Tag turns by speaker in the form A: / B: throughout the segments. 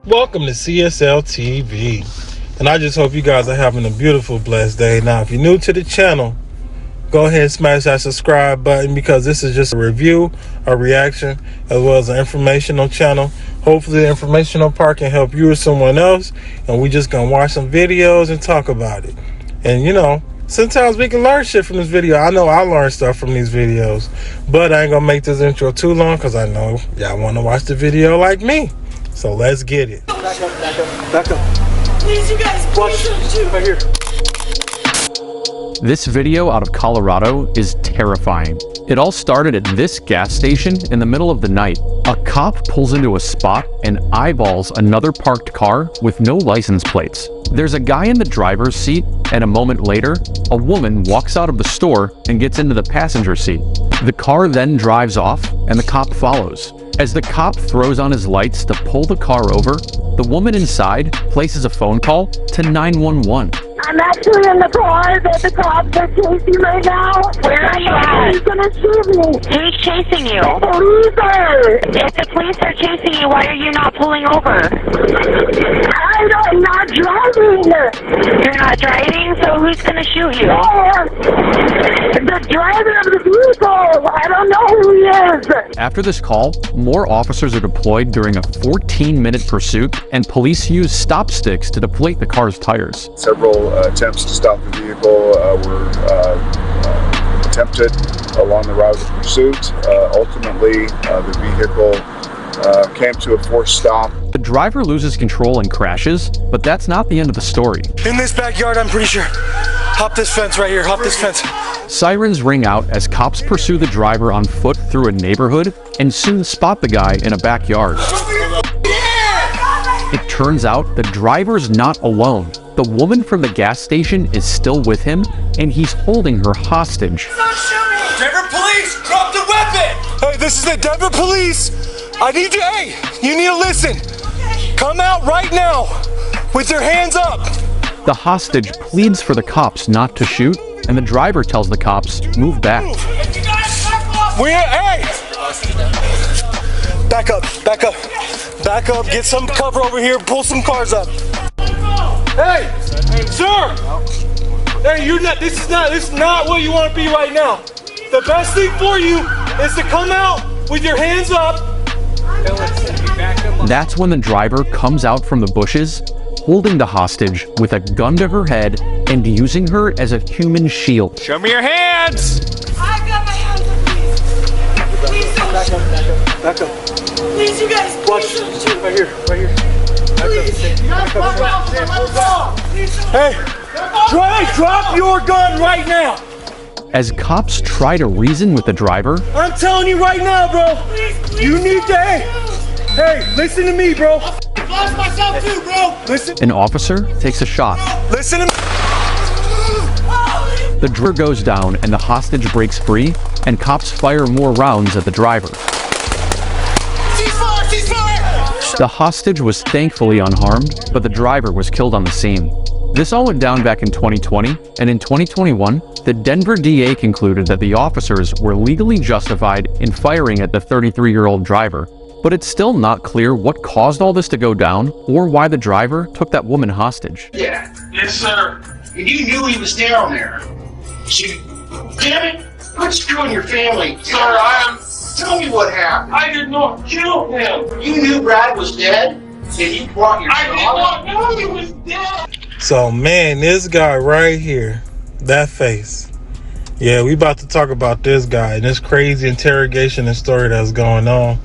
A: Welcome to CSL TV, and I just hope you guys are having a beautiful, blessed day. Now, if you're new to the channel, go ahead and smash that subscribe button because this is just a review, a reaction, as well as an informational channel. Hopefully the informational part can help you or someone else, and we just gonna watch some videos and talk about it. And you know, sometimes we can learn shit from this video. I know I learned stuff from these videos, but I ain't gonna make this intro too long because I know y'all want to watch the video like me. So let's get it.
B: Back up, back up, back up.
C: Please, you guys, please don't shoot.
B: Right here.
D: This video out of Colorado is terrifying. It all started at this gas station in the middle of the night. A cop pulls into a spot and eyeballs another parked car with no license plates. There's a guy in the driver's seat, and a moment later, a woman walks out of the store and gets into the passenger seat. The car then drives off, and the cop follows. As the cop throws on his lights to pull the car over, the woman inside places a phone call to 911.
E: I'm actually in the car that the cops are chasing right now.
C: Where are you at?
E: He's gonna shoot me.
C: Who's chasing you?
E: The police are.
C: If the police are chasing you, why are you not pulling over?
E: I'm not driving.
C: You're not driving, so who's gonna shoot you?
E: The driver of the vehicle. I don't know who he is.
D: After this call, more officers are deployed during a 14-minute pursuit, and police use stop sticks to deflate the car's tires.
F: Several attempts to stop the vehicle were attempted along the route of pursuit. Ultimately, the vehicle came to a forced stop.
D: The driver loses control and crashes, but that's not the end of the story.
B: In this backyard, I'm pretty sure. Hop this fence right here. Hop this fence.
D: Sirens ring out as cops pursue the driver on foot through a neighborhood and soon spot the guy in a backyard. It turns out the driver's not alone. The woman from the gas station is still with him, and he's holding her hostage.
B: Denver police, drop the weapon! Hey, this is the Denver police. I need you, hey, you need to listen. Come out right now with your hands up.
D: The hostage pleads for the cops not to shoot, and the driver tells the cops, move back.
B: Hey! Back up, back up, back up, get some cover over here, pull some cars up. Hey, sir! Hey, this is not where you want to be right now. The best thing for you is to come out with your hands up.
D: That's when the driver comes out from the bushes, holding the hostage with a gun to her head and using her as a human shield.
B: Show me your hands!
C: I got my hands up, please. Please don't
B: Back
C: shoot.
B: up, back up, back up.
C: Please, you guys,
B: Watch,
C: please don't shoot.
B: right here, right here.
C: Please, you guys, back up. Please don't
B: Hey, drop your gun right now!
D: As cops try to reason with the driver,
B: I'm telling you right now, bro.
C: Please,
B: You need to, hey, listen to me, bro.
C: lost myself too, bro.
B: Listen,
D: an officer takes a shot.
B: listen to me.
D: The driver goes down and the hostage breaks free, and cops fire more rounds at the driver. The hostage was thankfully unharmed, but the driver was killed on the scene. This all went down back in 2020, and in 2021, the Denver DA concluded that the officers were legally justified in firing at the 33-year-old driver. But it's still not clear what caused all this to go down or why the driver took that woman hostage.
G: Yeah. Yes, sir. And you knew he was down there. Damn it! What's you and your family? Sir, tell me what happened. I did not kill him. You knew Brad was dead, and you brought your son. I did not know he was dead.
A: So man, this guy right here, that face. Yeah, we about to talk about this guy and this crazy interrogation and story that's going on.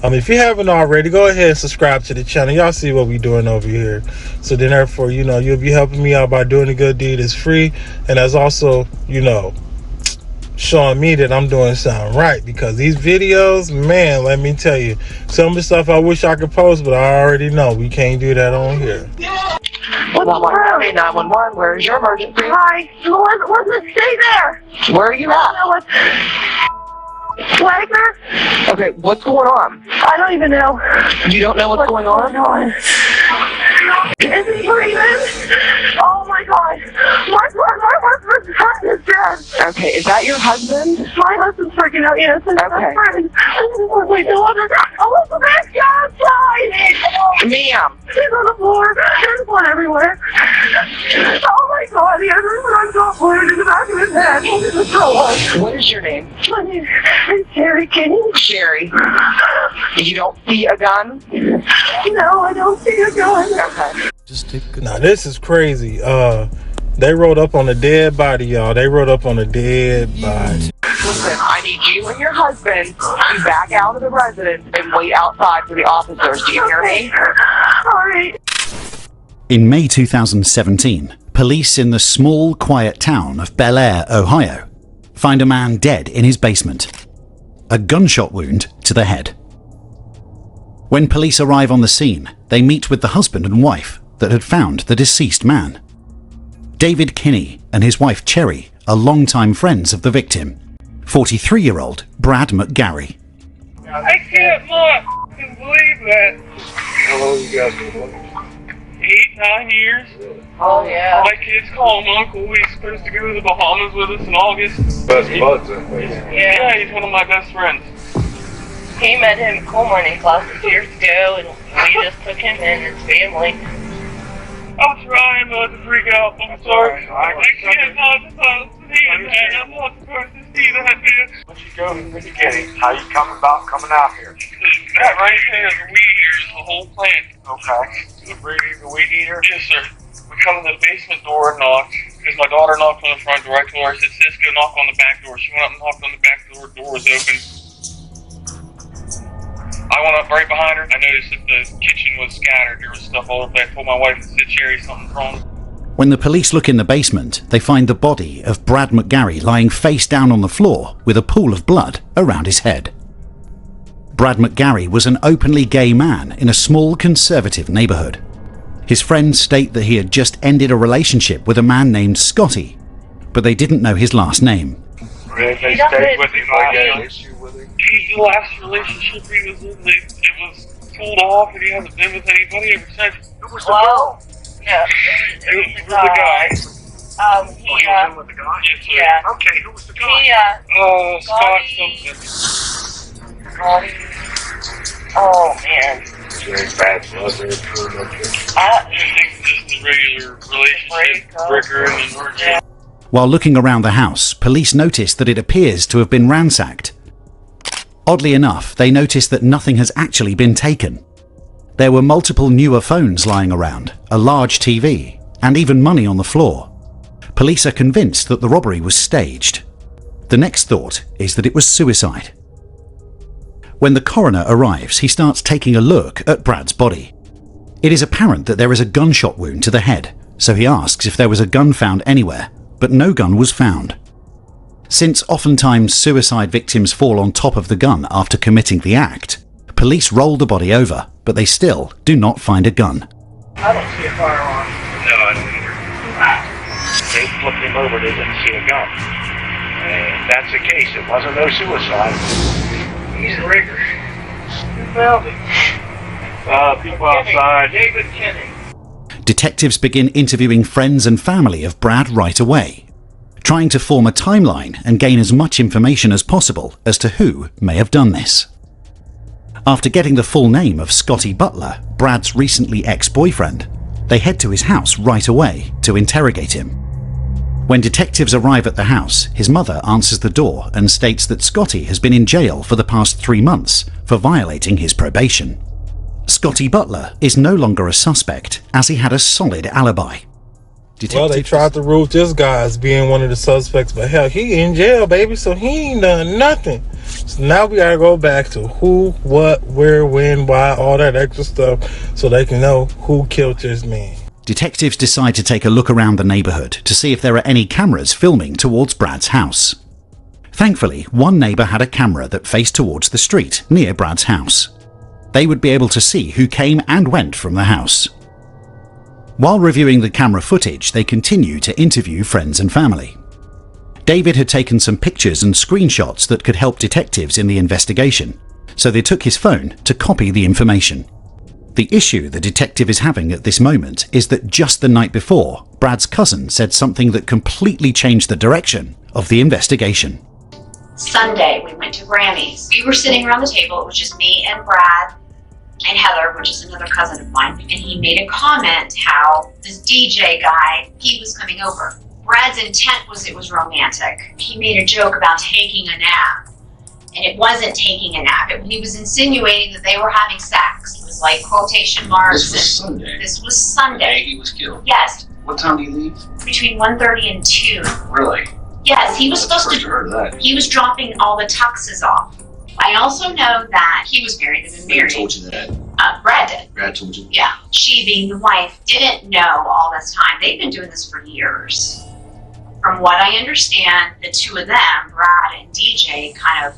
A: If you haven't already, go ahead and subscribe to the channel. Y'all see what we doing over here. So then therefore, you know, you'll be helping me out by doing a good deed. It's free. And that's also, you know, showing me that I'm doing something right. Because these videos, man, let me tell you, some of the stuff I wish I could post, but I already know we can't do that on here.
E: 911,
C: 911, where's your emergency?
E: Hi. Let's stay there.
C: Where are you at?
E: Wagner?
C: Okay, what's going on?
E: I don't even know.
C: You don't know what's going on?
E: Is he breathing? Oh my God. My husband's friend is dead.
H: Okay, is that your husband?
E: My husband's freaking out. Yes, it's my friend. Wait, no other guy. Elizabeth, get outside.
H: Ma'am.
E: He's on the floor. There's blood everywhere. Oh my God, he has a gun wound in the back of his head.
H: What is your name?
E: My name is Sherry Kenny.
H: Sherry. You don't see a gun?
E: No, I don't see a gun.
H: Okay.
A: Now this is crazy. They rode up on a dead body, y'all. They rode up on a dead body.
H: Listen, I need you and your husband to back out of the residence and wait outside for the officers. Do you hear me?
E: All right.
I: In May 2017, police in the small, quiet town of Bel Air, Ohio, find a man dead in his basement. A gunshot wound to the head. When police arrive on the scene, they meet with the husband and wife that had found the deceased man. David Kinney and his wife Cherry are longtime friends of the victim, 43-year-old Brad McGarry.
J: I can't believe that.
B: How long you guys been looking?
J: 8-9 years.
H: Oh, yeah.
J: My kids call him Uncle. He's supposed to go to the Bahamas with us in August.
B: Best buds, I think.
J: Yeah, he's one of my best friends.
K: He met him at coal mining classes years ago, and we just took him in his family.
J: I'm trying not to freak out. I'm sorry. I can't not supposed to see that. I'm not supposed to see that, man.
G: Once you go from the beginning, how you come about coming out here?
J: That right there is a weed eater, is the whole plant.
G: Okay. The weed eater?
J: Yes, sir. We come to the basement door and knocked, because my daughter knocked on the front door. I told her, I said, Sis, go knock on the back door. She went up and knocked on the back door. Door was open. I went up right behind her. I noticed that the kitchen was scattered. There was stuff all over there. I told my wife, I said, Cherry, something's wrong.
I: When the police look in the basement, they find the body of Brad McGarry lying face down on the floor with a pool of blood around his head. Brad McGarry was an openly gay man in a small conservative neighborhood. His friends state that he had just ended a relationship with a man named Scotty, but they didn't know his last name.
J: They stayed with him. The last relationship he was in, it was pulled off, and he hasn't been with anybody ever since.
K: Well, no, it was the guy.
J: He
K: was
J: in with the guy? Yes, sir.
K: Yeah.
G: Okay, who was the guy?
J: Scott something.
K: Scotty. Oh, man.
B: Very bad blood.
J: I think just the regular relationship breaker and emergency.
I: While looking around the house, police notice that it appears to have been ransacked. Oddly enough, they notice that nothing has actually been taken. There were multiple newer phones lying around, a large TV, and even money on the floor. Police are convinced that the robbery was staged. The next thought is that it was suicide. When the coroner arrives, he starts taking a look at Brad's body. It is apparent that there is a gunshot wound to the head, so he asks if there was a gun found anywhere, but no gun was found. Since oftentimes suicide victims fall on top of the gun after committing the act, police roll the body over, but they still do not find a gun.
K: I don't see a firearm.
G: No, I don't either. They flipped him over, they didn't see a gun. And if that's the case, it wasn't no suicide.
J: He's a rigger.
K: Who found him?
J: People outside.
K: David Kinney.
I: Detectives begin interviewing friends and family of Brad right away, trying to form a timeline and gain as much information as possible as to who may have done this. After getting the full name of Scotty Butler, Brad's recently ex-boyfriend, they head to his house right away to interrogate him. When detectives arrive at the house, his mother answers the door and states that Scotty has been in jail for the past 3 months for violating his probation. Scotty Butler is no longer a suspect, as he had a solid alibi.
A: Well, they tried to rule this guy as being one of the suspects, but hell, he in jail, baby, so he ain't done nothing. So now we gotta go back to who, what, where, when, why, all that extra stuff, so they can know who killed this man.
I: Detectives decide to take a look around the neighborhood to see if there are any cameras filming towards Brad's house. Thankfully, one neighbor had a camera that faced towards the street near Brad's house. They would be able to see who came and went from the house. While reviewing the camera footage, they continue to interview friends and family. David had taken some pictures and screenshots that could help detectives in the investigation, so they took his phone to copy the information. The issue the detective is having at this moment is that just the night before, Brad's cousin said something that completely changed the direction of the investigation.
L: Sunday, we went to Grammy's. We were sitting around the table. It was just me and Brad and Heather, which is another cousin of mine. And he made a comment how this DJ guy, he was coming over. Brad's intent was it was romantic. He made a joke about taking a nap. And it wasn't taking a nap. He was insinuating that they were having sex. It was like quotation marks.
G: This was Sunday.
L: This was Sunday.
G: The day he was killed.
L: Yes.
G: What time did he leave?
L: Between 1:30 and 2.
G: Really?
L: Yes, he was
G: That's
L: supposed
G: the first I heard that.
L: He was dropping all the tuxes off. I also know that he was married. They've been married.
G: Who told you that?
L: Brad did.
G: Brad told you?
L: Yeah. She, being the wife, didn't know all this time. They've been doing this for years. From what I understand, the two of them, Brad and DJ, kind of,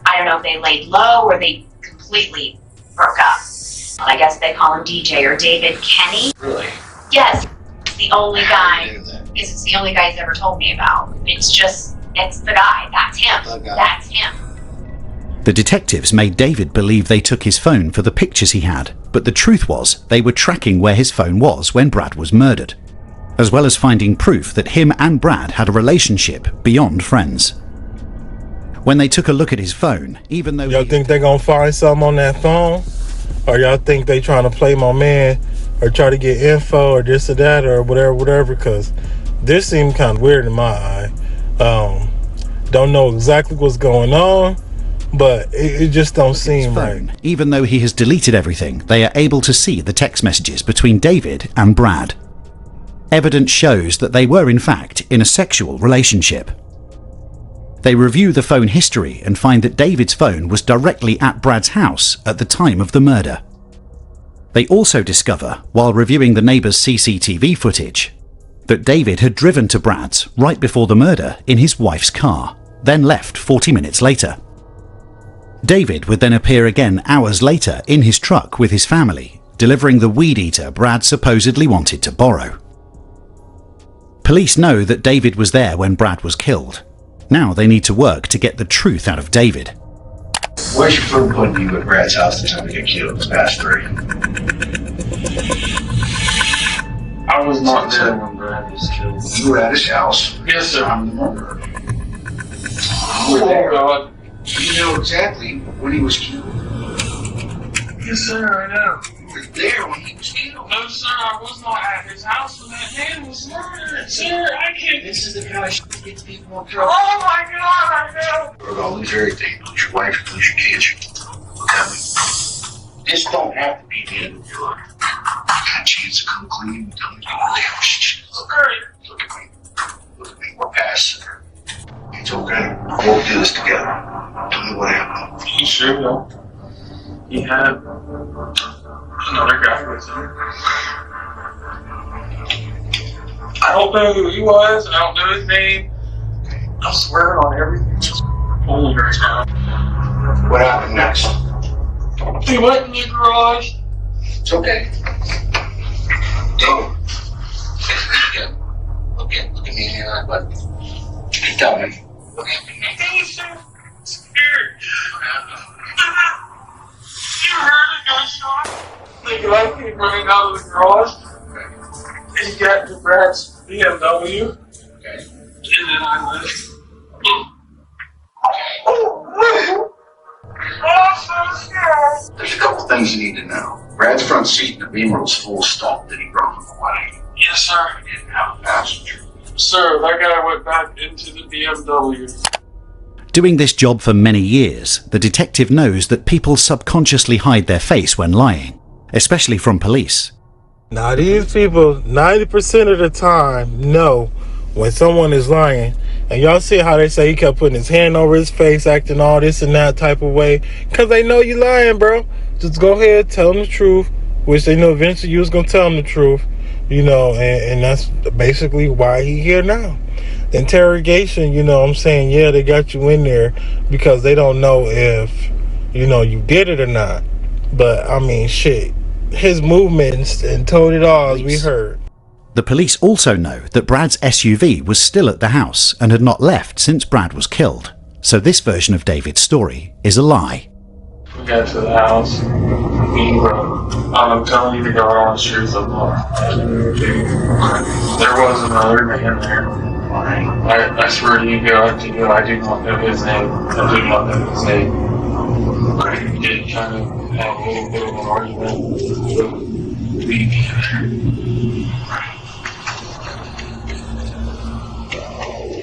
L: I don't know if they laid low or they completely broke up. I guess they call him DJ or David Kenny.
G: Really?
L: Yes. It's the only guy. It's the only guy he's ever told me about. It's the guy. That's him. That's him.
I: The detectives made David believe they took his phone for the pictures he had, but the truth was they were tracking where his phone was when Brad was murdered, as well as finding proof that him and Brad had a relationship beyond friends. When they took a look at his phone, even though
A: y'all think they're gonna find something on that phone, or y'all think they trying to play my man, or try to get info, or this or that, or whatever, because this seemed kind of weird in my eye. Don't know exactly what's going on, but it just don't seem right.
I: Even though he has deleted everything, they are able to see the text messages between David and Brad. Evidence shows that they were in fact in a sexual relationship. They review the phone history and find that David's phone was directly at Brad's house at the time of the murder. They also discover, while reviewing the neighbour's CCTV footage, that David had driven to Brad's right before the murder in his wife's car, then left 40 minutes later. David would then appear again hours later in his truck with his family, delivering the weed eater Brad supposedly wanted to borrow. Police know that David was there when Brad was killed. Now they need to work to get the truth out of David.
G: Where's your phone putting you at Brad's house the time he got killed? It was past 3.
J: I was not there when Brad was killed.
G: You were at his house.
J: Yes, sir.
G: I'm the murderer.
J: Oh, God.
G: You know exactly when he was killed.
J: Yes, sir, I know.
G: You were there when he was killed.
J: No, sir, I was not at his house when that man was murdered. Sir, I can't.
G: This is the kind of shit that gets people in trouble.
J: Oh, my God, I know.
G: We're going to lose everything. Lose your wife, lose your kids. Look at me. This don't have to be the end of your life. You got a chance to come clean and tell me all the hell shit. Look at me. Look at me. We're past it. It's okay. We'll do this together. Tell me what happened.
J: You sure will. He had another guy with him. I don't know who he was. I don't know his name. I'm swearing on everything. Just holy right now.
G: What happened next?
J: He went in the garage.
G: It's okay. Don't. Look at me in the eye, bud. Tell me. Look at me.
J: I was so scared. You heard a gunshot? The guy came running out of the garage. And he got to Brad's BMW.
G: Okay.
J: And then I left. I'm so scared.
G: There's a couple things you need to know. Brad's front seat in the Beamer was full stop that he brought from Hawaii.
J: Yes, sir.
G: He didn't have a passenger.
J: Sir, that guy went back into the BMW.
I: Doing this job for many years, the detective knows that people subconsciously hide their face when lying, especially from police.
A: Now these people, 90% of the time, know when someone is lying. And y'all see how they say he kept putting his hand over his face, acting all this and that type of way. Because they know you lying, bro. Just go ahead, tell them the truth. Which they know eventually you was going to tell them the truth. You know, and that's basically why he here now. The interrogation, you know what I'm saying, yeah, they got you in there because they don't know if, you know, you did it or not. But, I mean, shit. His movements and told it all, as we heard.
I: The police also know that Brad's SUV was still at the house and had not left since Brad was killed. So this version of David's story is a lie.
J: got to the house, he wrote, I'm telling you to go on the streets of love. There was another man there. I swear to you, God, to you, I do not know his name. I do not know his name. We did kind of have a little bit of an argument.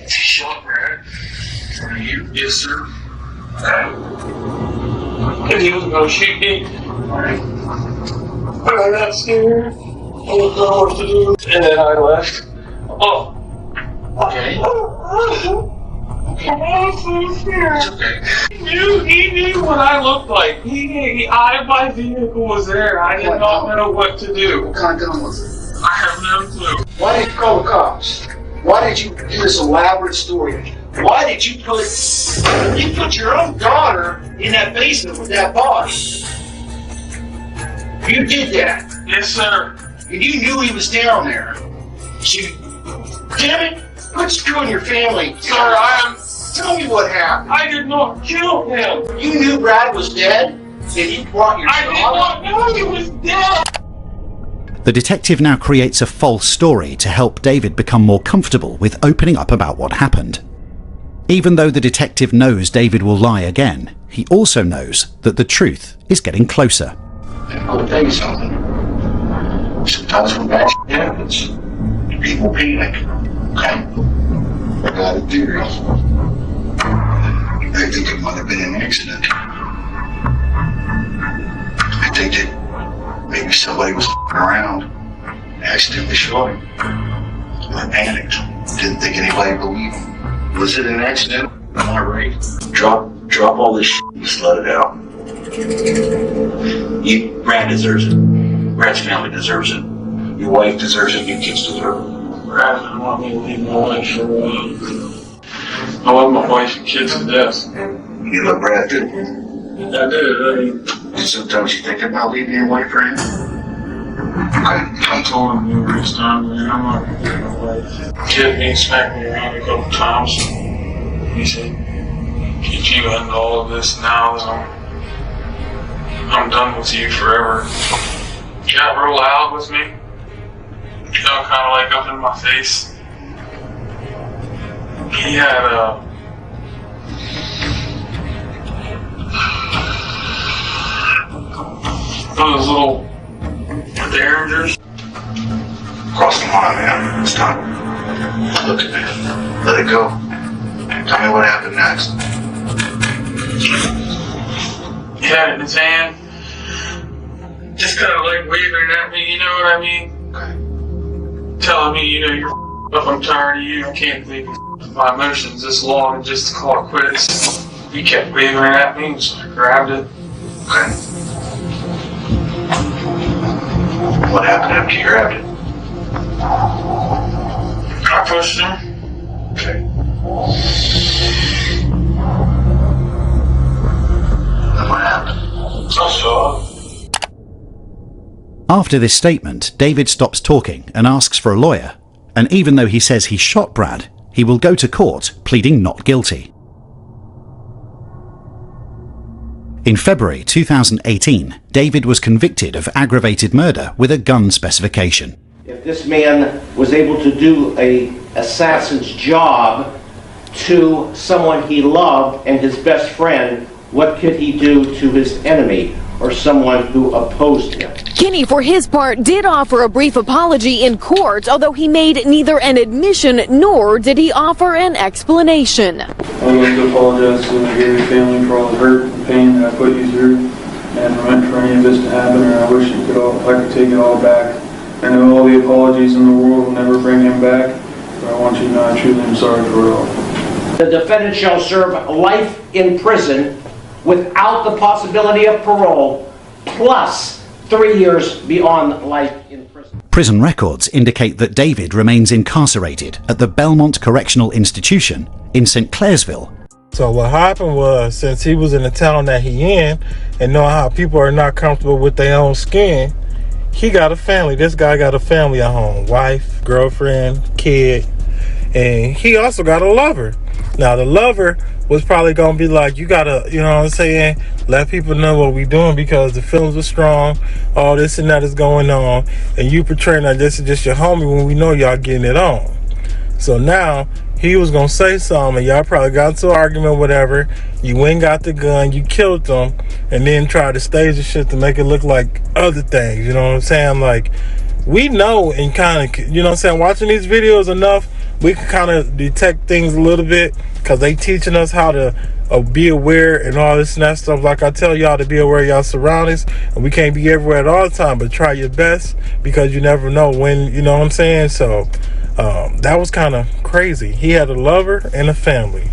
J: She shot Brad. Yes, sir. And he was going to shoot me. But I got scared. I didn't know what to do. And then I left. Oh. Okay. He knew what I looked like. My vehicle was there. I did not know what to do.
G: What kind of gun was it?
J: I have no clue.
G: Why did you call the cops? Why did you do this elaborate story? Why did you put your own daughter in that basement with that body? You did that.
J: Yes, sir.
G: And you knew he was down there. Damn it! Quit screwing your family.
J: Sir,
G: Tell me what happened.
J: I did not kill him.
G: You knew Brad was dead? And you brought your daughter?
J: I did not know he was dead.
I: The detective now creates a false story to help David become more comfortable with opening up about what happened. Even though the detective knows David will lie again, he also knows that the truth is getting closer.
G: I'm going to tell you something. Sometimes when bad shit happens, people panic. Okay? I got a theory. I think it might have been an accident. I think that maybe somebody was around, accidentally shot him. I panicked. Didn't think anybody believed him. Was it an accident? Am I right? Drop all this shit and just let it out. Brad deserves it. Brad's family deserves it. Your wife deserves it. Your kids deserve it.
J: Brad didn't want me to leave my wife for a while. I love my wife and kids to death.
G: You love Brad too?
J: I did.
G: Sometimes you think about leaving your wife for him?
J: I told him numerous times, man, I'm not gonna leave my wife. Kid me, smacked me around a couple times. He said, if you end all of this now, then I'm done with you forever. He got real loud with me. You know, kind of like up in my face. He had those little derringers.
G: Cross the line, man. Stop. Look at me. Let it go. Tell me what happened next.
J: He had it in his hand. Just kind of like waving at me, you know what I mean?
G: Okay.
J: Telling me, you know, you're up, I'm tired of you, I can't believe my emotions this long just to call it quits. He kept waving at me, so I grabbed it.
G: Okay. What happened after you grabbed it?
J: I pushed him.
G: Okay. Then what happened?
J: I saw it.
I: After this statement, David stops talking and asks for a lawyer, and even though he says he shot Brad, he will go to court pleading not guilty. In February 2018, David was convicted of aggravated murder with a gun specification.
M: If this man was able to do an assassin's job to someone he loved and his best friend, what could he do to his enemy or someone who opposed him?
N: Kinney, for his part, did offer a brief apology in court, although he made neither an admission nor did he offer an explanation.
O: I would like to apologize to your family for all the hurt and pain that I put you through, and for any of this to happen, and I wish I could take it all back. I know all the apologies in the world will never bring him back, but I want you to know I truly am sorry for it all.
M: The defendant shall serve life in prison without the possibility of parole, plus 3 years beyond life in prison.
I: Prison records indicate that David remains incarcerated at the Belmont Correctional Institution in St. Clairsville.
A: So what happened was, since he was in the town that he in, and knowing how people are not comfortable with their own skin, he got a family. This guy got a family at home, wife, girlfriend, kid, and he also got a lover. Now the lover was probably gonna be like, you gotta, you know what I'm saying, let people know what we doing because the feelings are strong, all this and that is going on, and you portraying that this is just your homie when we know y'all getting it on. So now he was gonna say something, and y'all probably got into an argument, whatever. You went and got the gun, you killed them, and then tried to stage the shit to make it look like other things. You know what I'm saying? Like, we know and kind of, you know what I'm saying, watching these videos enough, we can kind of detect things a little bit because they teaching us how to be aware and all this and that stuff. Like I tell y'all to be aware of y'all surroundings, and we can't be everywhere at all the time, but try your best because you never know when, you know what I'm saying? So that was kind of crazy. He had a lover and a family.